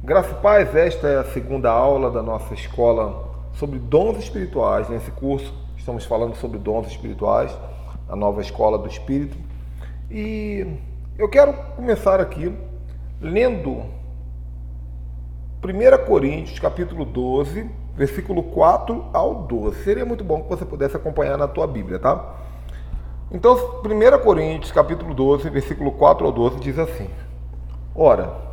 Graça e paz, esta é a segunda aula da nossa escola sobre dons espirituais. Nesse curso estamos falando sobre dons espirituais, a nova escola do Espírito. E eu quero começar aqui lendo 1 Coríntios, capítulo 12, versículo 4 ao 12. Seria muito bom que você pudesse acompanhar na tua Bíblia, tá? Então, 1 Coríntios, capítulo 12, versículo 4 ao 12 diz assim: Ora,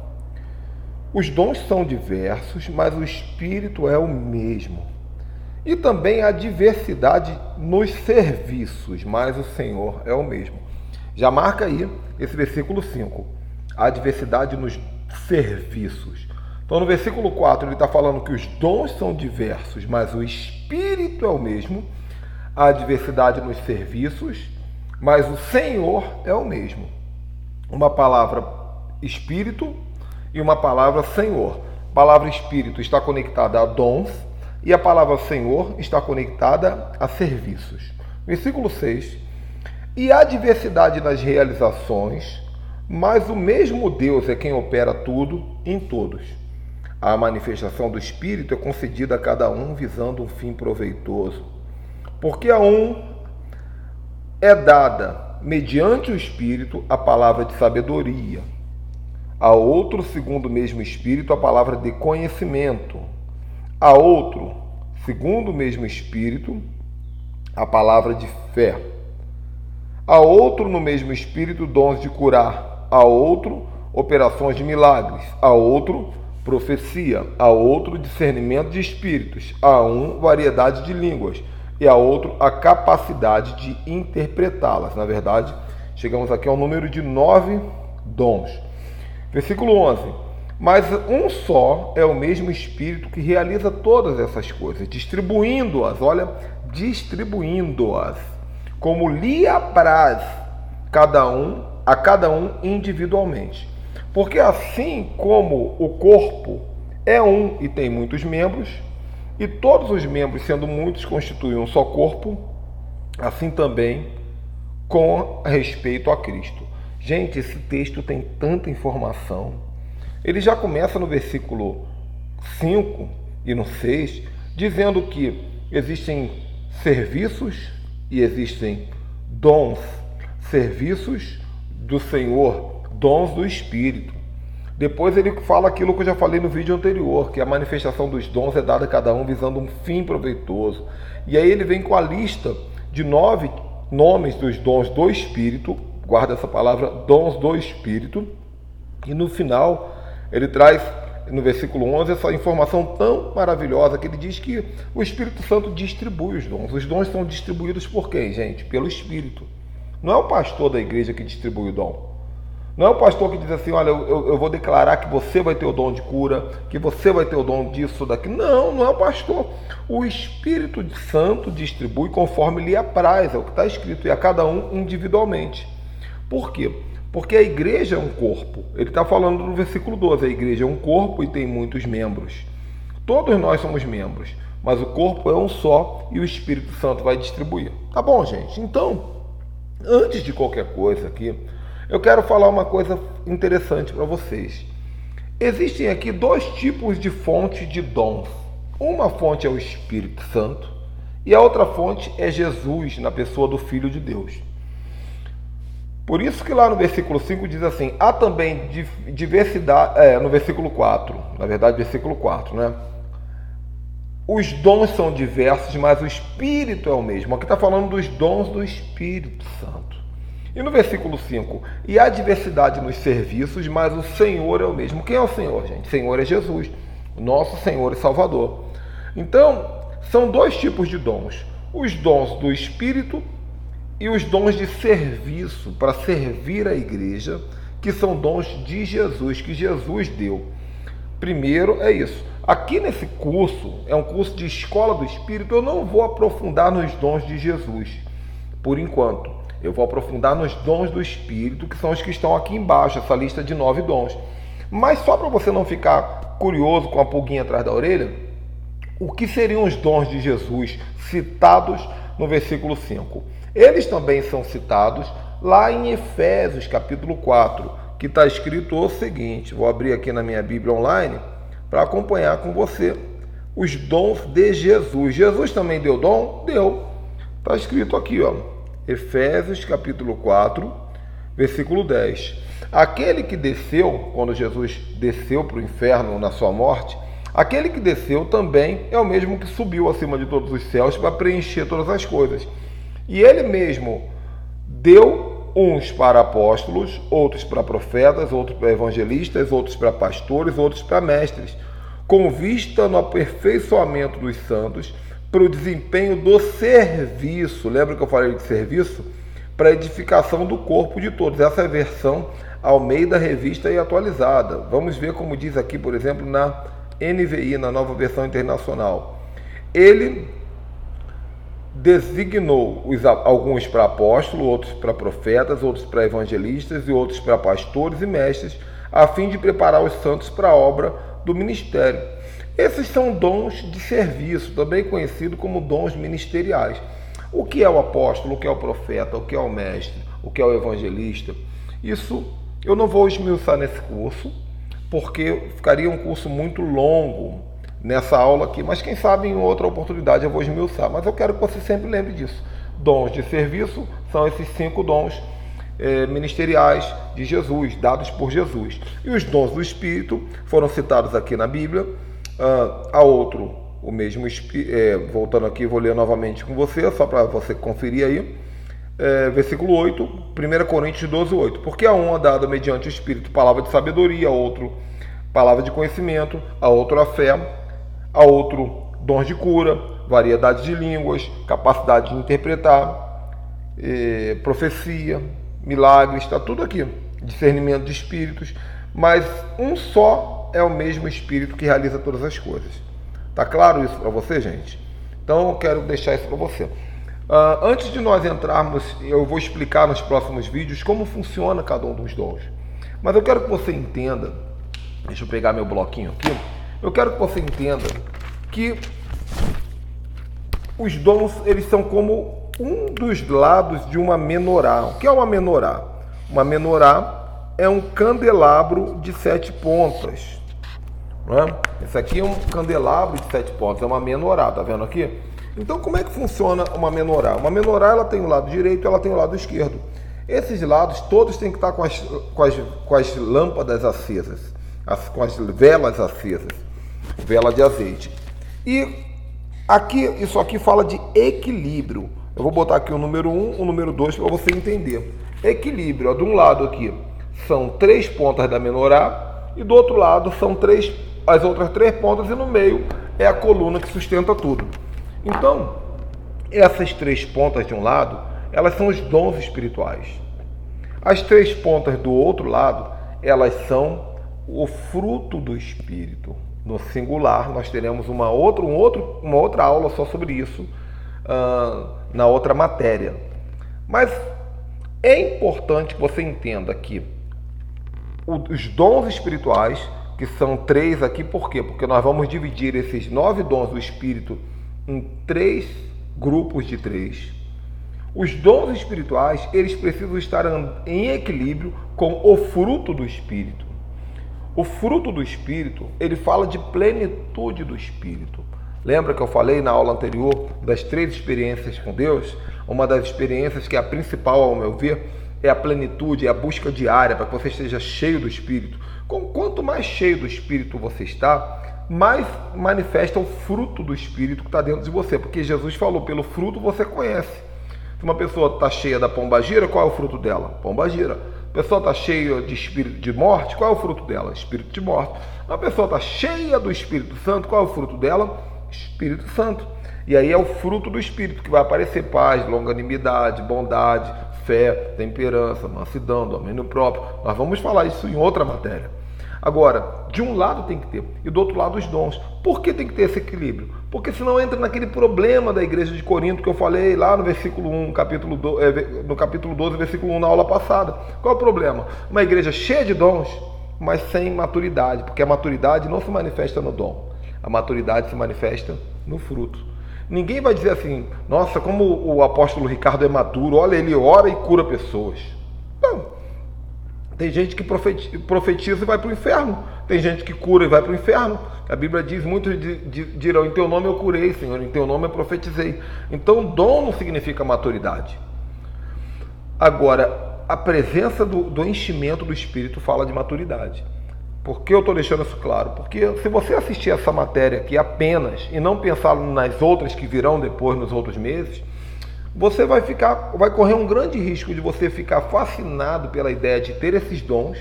os dons são diversos, mas o Espírito é o mesmo. E também há diversidade nos serviços, mas o Senhor é o mesmo. Já marca aí esse versículo 5. Há diversidade nos serviços. Então no versículo 4 ele está falando que os dons são diversos, mas o Espírito é o mesmo. Há diversidade nos serviços, mas o Senhor é o mesmo. Uma palavra Espírito e uma palavra Senhor. A palavra Espírito está conectada a dons e a palavra Senhor está conectada a serviços. Versículo 6. E há diversidade nas realizações, mas o mesmo Deus é quem opera tudo em todos. A manifestação do Espírito é concedida a cada um visando um fim proveitoso. Porque a um é dada, mediante o Espírito, a palavra de sabedoria. A outro, segundo o mesmo Espírito, a palavra de conhecimento. A outro, segundo o mesmo Espírito, a palavra de fé. A outro, no mesmo Espírito, dons de curar. A outro, operações de milagres. A outro, profecia. A outro, discernimento de espíritos. A um, variedade de línguas. E a outro, a capacidade de interpretá-las. Na verdade, chegamos aqui ao número de 9 dons. Versículo 11. Mas um só é o mesmo Espírito que realiza todas essas coisas, distribuindo-as, distribuindo-as, como lhe apraz a cada um individualmente. Porque assim como o corpo é um e tem muitos membros, e todos os membros, sendo muitos, constituem um só corpo, assim também com respeito a Cristo. Gente, esse texto tem tanta informação. Ele já começa no versículo 5 e no 6, dizendo que existem serviços e existem dons, serviços do Senhor, dons do Espírito. Depois ele fala aquilo que eu já falei no vídeo anterior, que a manifestação dos dons é dada a cada um visando um fim proveitoso. E aí ele vem com a lista de 9 nomes dos dons do Espírito, guarda essa palavra, dons do Espírito, e no final ele traz, no versículo 11, essa informação tão maravilhosa que ele diz que o Espírito Santo distribui os dons. Os dons são distribuídos por quem, gente? Pelo Espírito. Não é o pastor da igreja que distribui o dom. Não é o pastor que diz assim, olha, eu vou declarar que você vai ter o dom de cura, que você vai ter o dom disso, daquilo. Não, não é o pastor. O Espírito Santo distribui conforme lhe apraz, é o que está escrito, e a cada um individualmente. Por quê? Porque a igreja é um corpo. Ele está falando no versículo 12, a igreja é um corpo e tem muitos membros. Todos nós somos membros, mas o corpo é um só e o Espírito Santo vai distribuir. Tá bom, gente? Então, antes de qualquer coisa aqui, eu quero falar uma coisa interessante para vocês. Existem aqui 2 tipos de fonte de dons. Uma fonte é o Espírito Santo e a outra fonte é Jesus, na pessoa do Filho de Deus. Por isso que lá no versículo 5 diz assim, há também diversidade, no versículo 4, na verdade versículo 4, né? Os dons são diversos, mas o Espírito é o mesmo. Aqui está falando dos dons do Espírito Santo. E no versículo 5, e há diversidade nos serviços, mas o Senhor é o mesmo. Quem é o Senhor, gente? O Senhor é Jesus, o nosso Senhor e Salvador. Então, são 2 tipos de dons. Os dons do Espírito e os dons de serviço para servir a igreja, que são dons de Jesus, que Jesus deu. Primeiro é isso. Aqui nesse curso, é um curso de escola do Espírito, eu não vou aprofundar nos dons de Jesus, por enquanto. Eu vou aprofundar nos dons do Espírito, que são os que estão aqui embaixo, essa lista de 9 dons. Mas só para você não ficar curioso com a pulguinha atrás da orelha, o que seriam os dons de Jesus citados no versículo 5? Eles também são citados lá em Efésios capítulo 4, que está escrito o seguinte, vou abrir aqui na minha Bíblia online, para acompanhar com você os dons de Jesus. Jesus também deu dom? Deu. Está escrito aqui, ó, Efésios capítulo 4, versículo 10. Aquele que desceu, quando Jesus desceu para o inferno na sua morte, aquele que desceu também é o mesmo que subiu acima de todos os céus para preencher todas as coisas. E ele mesmo deu uns para apóstolos, outros para profetas, outros para evangelistas, outros para pastores, outros para mestres, com vista no aperfeiçoamento dos santos, para o desempenho do serviço. Lembra que eu falei de serviço? Para a edificação do corpo de todos. Essa é a versão Almeida Revista e Atualizada. Vamos ver como diz aqui, por exemplo, na NVI, na Nova Versão Internacional. Ele designou alguns para apóstolos, outros para profetas, outros para evangelistas e outros para pastores e mestres, a fim de preparar os santos para a obra do ministério. Esses são dons de serviço, também conhecido como dons ministeriais. O que é o apóstolo, o que é o profeta, o que é o mestre, o que é o evangelista? Isso eu não vou esmiuçar nesse curso, porque ficaria um curso muito longo nessa aula aqui, mas quem sabe em outra oportunidade eu vou esmiuçar. Mas eu quero que você sempre lembre disso. Dons de serviço são esses 5 dons ministeriais de Jesus, dados por Jesus. E os dons do Espírito foram citados aqui na Bíblia. A outro, o mesmo Espírito, voltando aqui, vou ler novamente com você, só para você conferir aí. Versículo 8, 1 Coríntios 12, 8. Porque a um é dada mediante o Espírito palavra de sabedoria, a outro palavra de conhecimento, a outro a fé, a outro dons de cura, variedade de línguas, capacidade de interpretar, profecia, milagres, está tudo aqui, discernimento de espíritos, mas um só é o mesmo Espírito que realiza todas as coisas. Tá claro isso para você, gente? Então eu quero deixar isso para você. Antes de nós entrarmos, eu vou explicar nos próximos vídeos como funciona cada um dos dons. Mas eu quero que você entenda, deixa eu pegar meu bloquinho aqui, eu quero que você entenda que os dons, eles são como um dos lados de uma menorá. O que é uma menorá? Uma menorá é um candelabro de 7 pontas. Não é? Esse aqui é um candelabro de 7 pontas, é uma menorá, tá vendo aqui? Então, como é que funciona uma menorá? Uma menorá, ela tem o lado direito e ela tem o lado esquerdo. Esses lados todos têm que estar com as lâmpadas acesas, com as velas acesas, vela de azeite. E aqui, isso aqui fala de equilíbrio. Eu vou botar aqui o número 1, o número 2 para você entender. Equilíbrio, ó, de um lado aqui são 3 pontas da menorá e do outro lado são as outras 3 pontas e no meio é a coluna que sustenta tudo. Então, essas 3 pontas de um lado, elas são os dons espirituais. As 3 pontas do outro lado, elas são o fruto do Espírito. No singular, nós teremos uma outra aula só sobre isso na outra matéria. Mas é importante que você entenda que os dons espirituais, que são 3 aqui, por quê? Porque nós vamos dividir esses 9 dons do Espírito em 3 grupos de 3. Os dons espirituais, eles precisam estar em equilíbrio com o fruto do Espírito. O fruto do Espírito, ele fala de plenitude do Espírito. Lembra que eu falei na aula anterior das 3 experiências com Deus? Uma das experiências que é a principal, ao meu ver, é a plenitude, é a busca diária para que você esteja cheio do Espírito. Quanto mais cheio do Espírito você está, mais manifesta o fruto do Espírito que está dentro de você, porque Jesus falou, pelo fruto você conhece. Se uma pessoa está cheia da pombagira, qual é o fruto dela? Pombagira. A pessoa está cheia de espírito de morte, qual é o fruto dela? Espírito de morte. Uma pessoa está cheia do Espírito Santo, qual é o fruto dela? Espírito Santo. E aí é o fruto do Espírito que vai aparecer: paz, longanimidade, bondade, fé, temperança, mansidão, domínio próprio. Nós vamos falar isso em outra matéria. Agora, de um lado tem que ter, e do outro lado os dons. Por que tem que ter esse equilíbrio? Porque senão entra naquele problema da igreja de Corinto que eu falei lá no versículo 1, no capítulo 12, versículo 1, na aula passada. Qual é o problema? Uma igreja cheia de dons, mas sem maturidade, porque a maturidade não se manifesta no dom. A maturidade se manifesta no fruto. Ninguém vai dizer assim: nossa, como o apóstolo Ricardo é maduro, olha, ele ora e cura pessoas. Não. Tem gente que profetiza e vai para o inferno. Tem gente que cura e vai para o inferno. A Bíblia diz, muitos dirão, em teu nome eu curei, Senhor, em teu nome eu profetizei. Então, dom não significa maturidade. Agora, a presença do enchimento do Espírito fala de maturidade. Por que eu estou deixando isso claro? Porque se você assistir essa matéria aqui apenas e não pensar nas outras que virão depois, nos outros meses, você vai correr um grande risco de você ficar fascinado pela ideia de ter esses dons,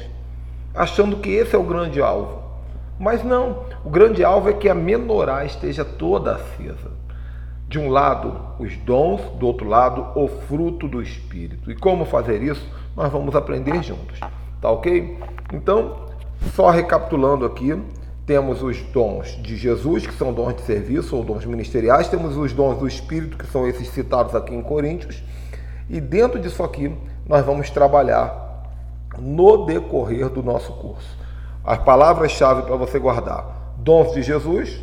achando que esse é o grande alvo. Mas não, o grande alvo é que a menorá esteja toda acesa. De um lado, os dons, do outro lado, o fruto do Espírito. E como fazer isso, nós vamos aprender juntos. Tá ok? Então, só recapitulando aqui, temos os dons de Jesus, que são dons de serviço ou dons ministeriais. Temos os dons do Espírito, que são esses citados aqui em Coríntios. E dentro disso aqui, nós vamos trabalhar no decorrer do nosso curso. As palavras-chave para você guardar: dons de Jesus,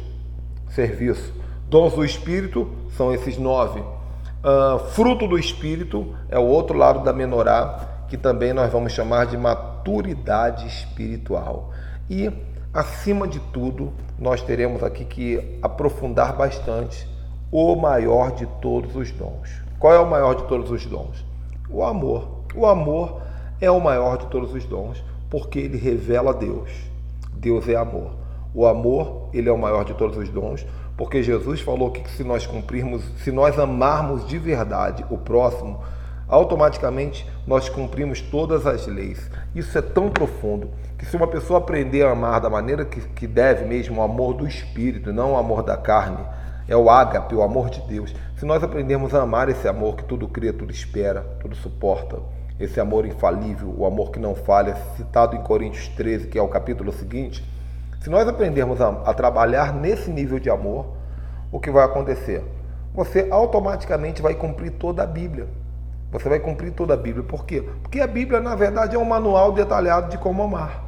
serviço. Dons do Espírito são esses 9. Fruto do Espírito é o outro lado da menorá, que também nós vamos chamar de maturidade espiritual. E, acima de tudo, nós teremos aqui que aprofundar bastante o maior de todos os dons. Qual é o maior de todos os dons? O amor. O amor é o maior de todos os dons, porque ele revela Deus. Deus é amor. O amor, ele é o maior de todos os dons, porque Jesus falou que se nós amarmos de verdade o próximo, automaticamente nós cumprimos todas as leis. Isso é tão profundo que se uma pessoa aprender a amar da maneira que deve mesmo, o amor do Espírito, não o amor da carne, é o ágape, o amor de Deus. Se nós aprendermos a amar esse amor que tudo crê, tudo espera, tudo suporta, esse amor infalível, o amor que não falha, citado em Coríntios 13, que é o capítulo seguinte, se nós aprendermos a trabalhar nesse nível de amor, o que vai acontecer? Você automaticamente vai cumprir toda a Bíblia. Você vai cumprir toda a Bíblia. Por quê? Porque a Bíblia, na verdade, é um manual detalhado de como amar.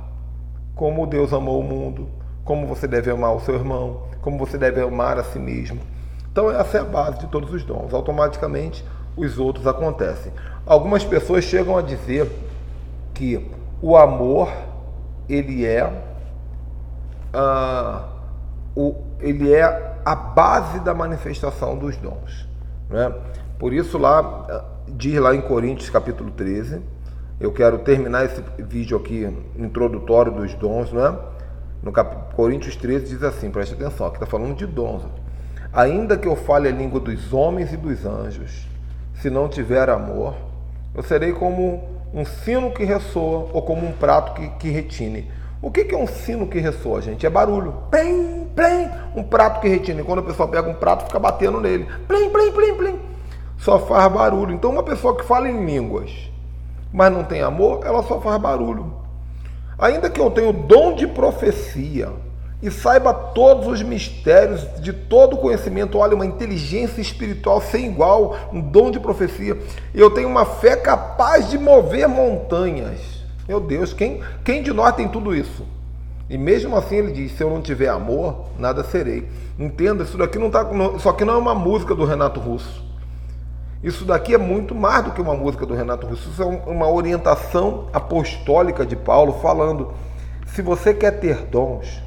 Como Deus amou o mundo, como você deve amar o seu irmão, como você deve amar a si mesmo. Então, essa é a base de todos os dons. Automaticamente, os outros acontecem. Algumas pessoas chegam a dizer que o amor, ele é a base da manifestação dos dons, né? Por isso diz lá em Coríntios capítulo 13, eu quero terminar esse vídeo aqui introdutório dos dons, né? No Coríntios 13 diz assim, preste atenção, aqui está falando de dons. Ainda que eu fale a língua dos homens e dos anjos, se não tiver amor, eu serei como um sino que ressoa ou como um prato que retine. O que é um sino que ressoa, gente? É barulho. Plim, plim. Um prato que retine. E quando a pessoa pega um prato, fica batendo nele. Plim, plim, plim, plim. Só faz barulho. Então, uma pessoa que fala em línguas, mas não tem amor, ela só faz barulho. Ainda que eu tenha o dom de profecia e saiba todos os mistérios de todo o conhecimento, olha, uma inteligência espiritual sem igual, um dom de profecia, e eu tenho uma fé capaz de mover montanhas. Meu Deus, quem de nós tem tudo isso? E mesmo assim ele diz, se eu não tiver amor, nada serei. Entenda, isso daqui isso aqui não é uma música do Renato Russo. Isso daqui é muito mais do que uma música do Renato Russo. Isso é uma orientação apostólica de Paulo falando, se você quer ter dons,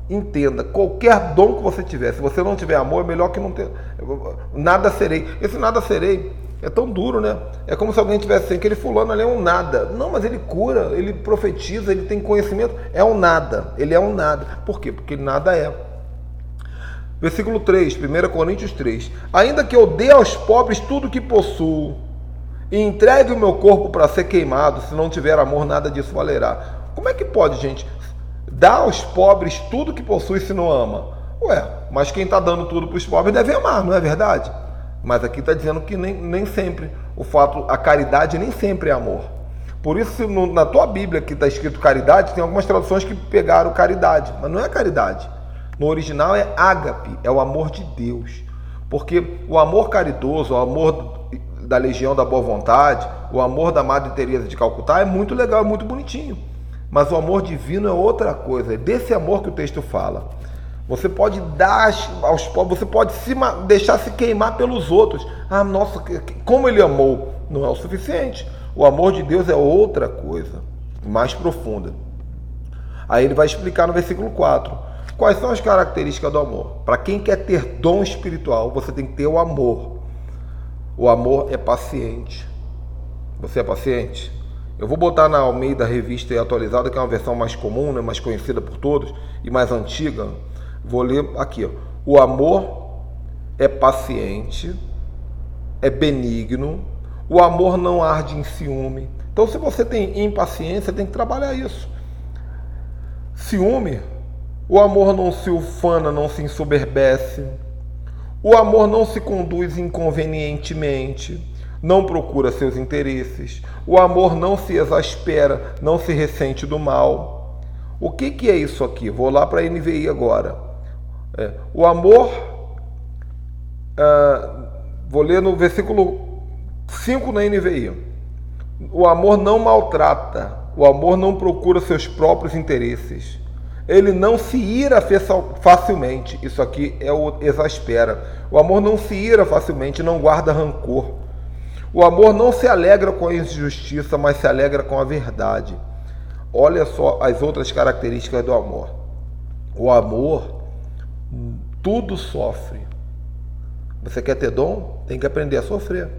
entenda, qualquer dom que você tiver, se você não tiver amor, é melhor que não ter. Nada serei. Esse nada serei é tão duro, né? É como se alguém tivesse assim, aquele fulano ali é um nada. Não, mas ele cura, ele profetiza, ele tem conhecimento. É um nada, ele é um nada. Por quê? Porque nada é. Versículo 3, 1 Coríntios 3. Ainda que eu dê aos pobres tudo que possuo e entregue o meu corpo para ser queimado, se não tiver amor, nada disso valerá. Como é que pode, gente, dar aos pobres tudo que possui se não ama? Ué, mas quem está dando tudo para os pobres deve amar, não é verdade? Mas aqui está dizendo que nem sempre, a caridade nem sempre é amor. Por isso, na tua Bíblia que está escrito caridade, tem algumas traduções que pegaram caridade, mas não é caridade. No original é ágape, é o amor de Deus. Porque o amor caridoso, o amor da Legião da Boa Vontade, o amor da Madre Teresa de Calcutá é muito legal, é muito bonitinho. Mas o amor divino é outra coisa, é desse amor que o texto fala. Você pode dar aos pobres, você pode deixar se queimar pelos outros. Ah, nossa, como ele amou. Não é o suficiente. O amor de Deus é outra coisa. mais profunda. Aí ele vai explicar no versículo 4 quais são as características do amor. Para quem quer ter dom espiritual, você tem que ter o amor. O amor é paciente. Você é paciente? Eu vou botar na Almeida Revista e Atualizada, que é uma versão mais comum, né, mais conhecida por todos e mais antiga. Vou ler aqui. Ó. O amor é paciente, é benigno, o amor não arde em ciúme. Então, se você tem impaciência, tem que trabalhar isso. Ciúme, o amor não se ufana, não se ensoberbece. O amor não se conduz inconvenientemente, não procura seus interesses. O amor não se exaspera, não se ressente do mal. O que é isso aqui? Vou lá para a NVI agora. O amor, vou ler no versículo 5 na NVI. O amor não maltrata, o amor não procura seus próprios interesses. Ele não se ira facilmente. Isso aqui é o exaspera. O amor não se ira facilmente, não guarda rancor. O amor não se alegra com a injustiça, mas se alegra com a verdade. Olha só as outras características do amor. O amor tudo sofre. Você quer ter dom? Tem que aprender a sofrer.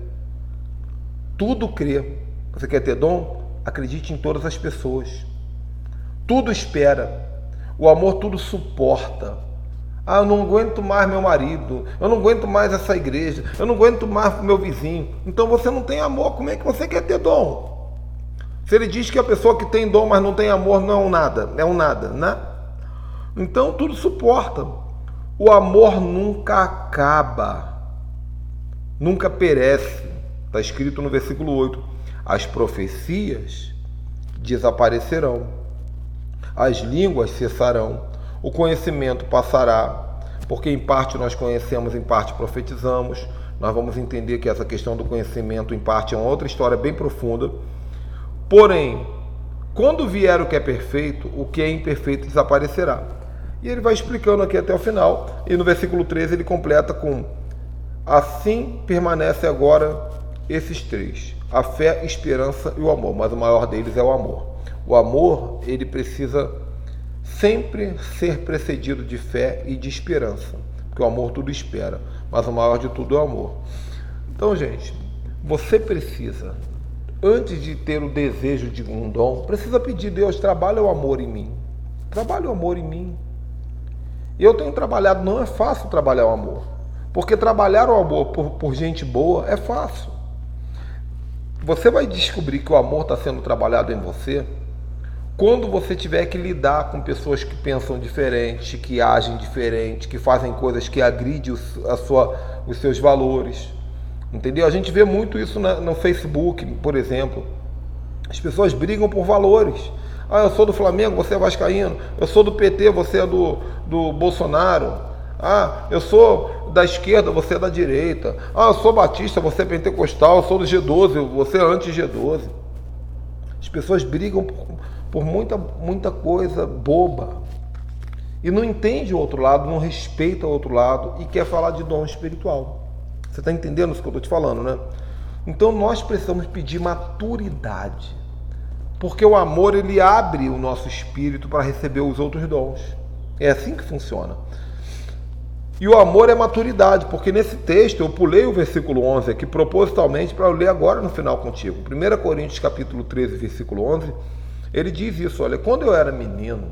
Tudo crê. Você quer ter dom? Acredite em todas as pessoas. Tudo espera. O amor tudo suporta. Eu não aguento mais meu marido. Eu não aguento mais essa igreja. Eu não aguento mais meu vizinho. Então você não tem amor. Como é que você quer ter dom? Se ele diz que a pessoa que tem dom, mas não tem amor, não é um nada. É um nada, né? Então tudo suporta. O amor nunca acaba. Nunca perece. Está escrito no versículo 8. As profecias desaparecerão, as línguas cessarão, o conhecimento passará, porque em parte nós conhecemos, em parte profetizamos. Nós vamos entender que essa questão do conhecimento em parte é uma outra história bem profunda. Porém, quando vier o que é perfeito, o que é imperfeito desaparecerá. E ele vai explicando aqui até o final, e no versículo 13 ele completa com: assim permanece agora esses três: a fé, a esperança e o amor, mas o maior deles é o amor. O amor, ele precisa sempre ser precedido de fé e de esperança, porque o amor tudo espera, mas o maior de tudo é o amor. Então, gente, você precisa, antes de ter o desejo de um dom, precisa pedir: Deus, trabalha o amor em mim. Trabalha o amor em mim. E eu tenho trabalhado, não é fácil trabalhar o amor, porque trabalhar o amor por gente boa é fácil. Você vai descobrir que o amor está sendo trabalhado em você quando você tiver que lidar com pessoas que pensam diferente, que agem diferente, que fazem coisas que agridem os seus valores. Entendeu? A gente vê muito isso no Facebook, por exemplo. As pessoas brigam por valores. Eu sou do Flamengo, você é vascaíno. Eu sou do PT, você é do Bolsonaro. Eu sou da esquerda, você é da direita. Eu sou batista, você é pentecostal. Eu sou do G12, você é anti-G12. As pessoas brigam por muita coisa boba. E não entende o outro lado, não respeita o outro lado e quer falar de dom espiritual. Você está entendendo isso que eu estou te falando, né? Então nós precisamos pedir maturidade. Porque o amor, ele abre o nosso espírito para receber os outros dons. É assim que funciona. E o amor é maturidade, porque nesse texto eu pulei o versículo 11 aqui propositalmente para eu ler agora no final contigo. 1 Coríntios capítulo 13, versículo 11, ele diz isso: olha, quando eu era menino,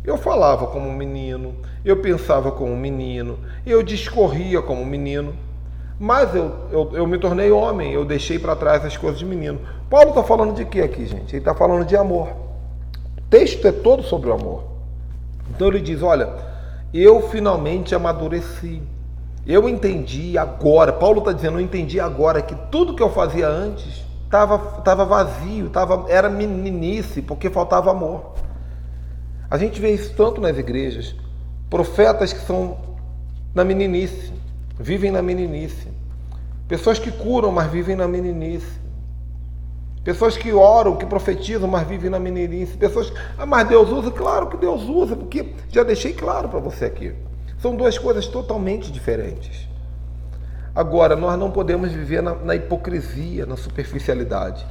eu falava como um menino, eu pensava como um menino, eu discorria como um menino, mas eu me tornei homem, eu deixei para trás as coisas de menino. Paulo está falando de quê aqui, gente? Ele está falando de amor. O texto é todo sobre o amor. Então ele diz: olha, eu finalmente amadureci. Eu entendi agora. Paulo está dizendo: eu entendi agora que tudo que eu fazia antes estava vazio, era meninice, porque faltava amor. A gente vê isso tanto nas igrejas. Profetas que são na meninice, vivem na meninice. Pessoas que curam, mas vivem na meninice. Pessoas que oram, que profetizam, mas vivem na meninice. Pessoas que, mas Deus usa? Claro que Deus usa, porque já deixei claro para você aqui. São duas coisas totalmente diferentes. Agora, nós não podemos viver na hipocrisia, na superficialidade.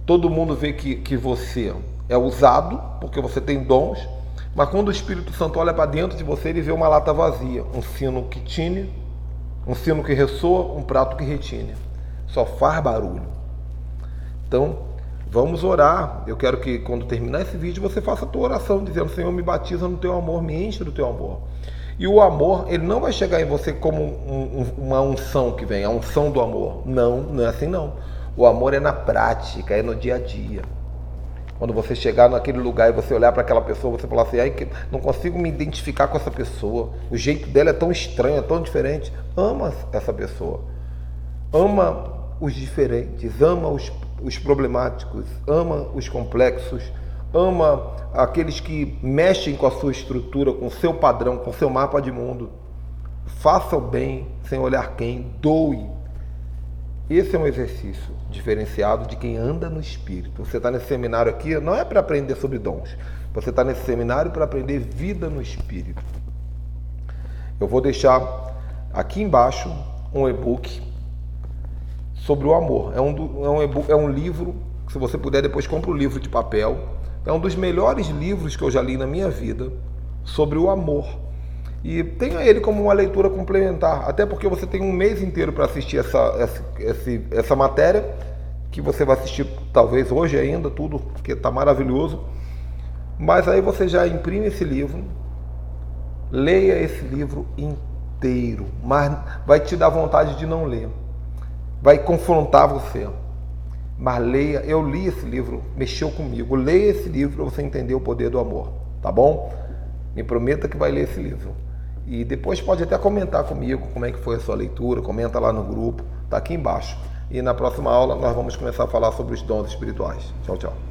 Todo mundo vê que você é usado, porque você tem dons, mas quando o Espírito Santo olha para dentro de você, ele vê uma lata vazia, um sino que tine, um sino que ressoa, um prato que retine. Só faz barulho. Então, vamos orar. Eu quero que quando terminar esse vídeo você faça a tua oração, dizendo: Senhor, me batiza no teu amor, me enche do teu amor. E o amor, ele não vai chegar em você como uma unção que vem, a unção do amor. Não, não é assim não. O amor é na prática, é no dia a dia. Quando você chegar naquele lugar e você olhar para aquela pessoa, você falar assim: ai, não consigo me identificar com essa pessoa, o jeito dela é tão estranho, é tão diferente. Ama essa pessoa, ama os diferentes, ama os problemáticos, ama os complexos, ama aqueles que mexem com a sua estrutura, com o seu padrão, com o seu mapa de mundo. Faça o bem sem olhar quem, doe. Esse é um exercício diferenciado de quem anda no Espírito. Você está nesse seminário aqui, não é para aprender sobre dons. Você está nesse seminário para aprender vida no Espírito. Eu vou deixar aqui embaixo um e-book sobre o amor. É um livro, se você puder depois compra o livro de papel. É um dos melhores livros que eu já li na minha vida sobre o amor. E tenha ele como uma leitura complementar, até porque você tem um mês inteiro para assistir essa matéria, que você vai assistir talvez hoje ainda, tudo, porque está maravilhoso. Mas aí você já imprime esse livro, leia esse livro inteiro, mas vai te dar vontade de não ler, vai confrontar você. Mas leia, eu li esse livro, mexeu comigo, leia esse livro para você entender o poder do amor, tá bom? Me prometa que vai ler esse livro. E depois pode até comentar comigo como é que foi a sua leitura, comenta lá no grupo, tá aqui embaixo. E na próxima aula nós vamos começar a falar sobre os dons espirituais. Tchau, tchau.